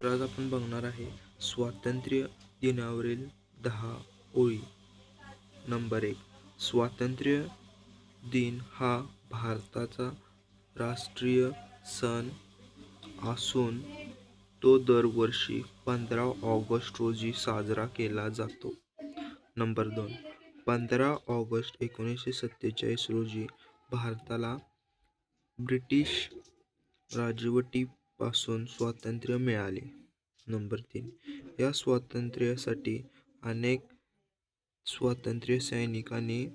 तर आज आपण बघणार आहे स्वातंत्र्य दिनावरील 10 ओळी. नंबर 1. स्वातंत्र्य दिन हा भारताचा राष्ट्रीय सण असून तो दरवर्षी 15 ऑगस्ट रोजी साजरा केला जातो. नंबर 2. 15 ऑगस्ट 1947 रोजी भारताला ब्रिटिश राजवटीपासून स्वातंत्र्य मिळाले. नंबर 3. या स्वातंत्र्यासाठी अनेक स्वातंत्र्य सैनिकांनी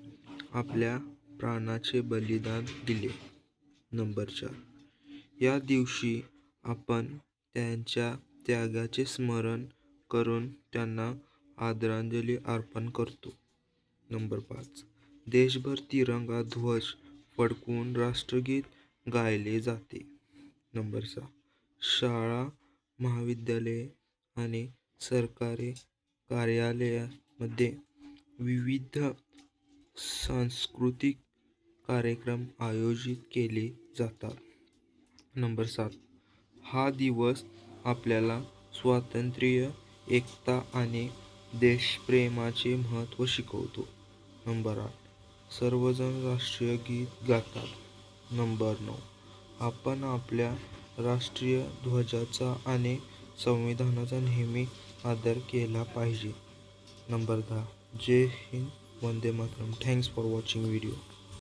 आपल्या प्राणाचे बलिदान दिले. नंबर 4. या दिवशी आपण त्यांच्या त्यागाचे स्मरण करून त्यांना आदरांजली अर्पण करतो. नंबर 5. देशभर तिरंगा ध्वज फडकवून राष्ट्रगीत गायले जाते. नंबर 6. शाळा, महाविद्यालये आणि सरकारी कार्यालयामध्ये विविध सांस्कृतिक कार्यक्रम आयोजित केले जातात. नंबर 7. हा दिवस आपल्याला स्वातंत्र्य, एकता आणि देशप्रेमाचे महत्त्व शिकवतो. नंबर 8. सर्वजण राष्ट्रीय गीत गातात. नंबर 9. आपण आपल्या राष्ट्रीय ध्वजाचा आणि संविधानाचा नेहमी आदर केला पाहिजे. नंबर 10. जय हिंद, वंदे मातरम. Thanks for watching video.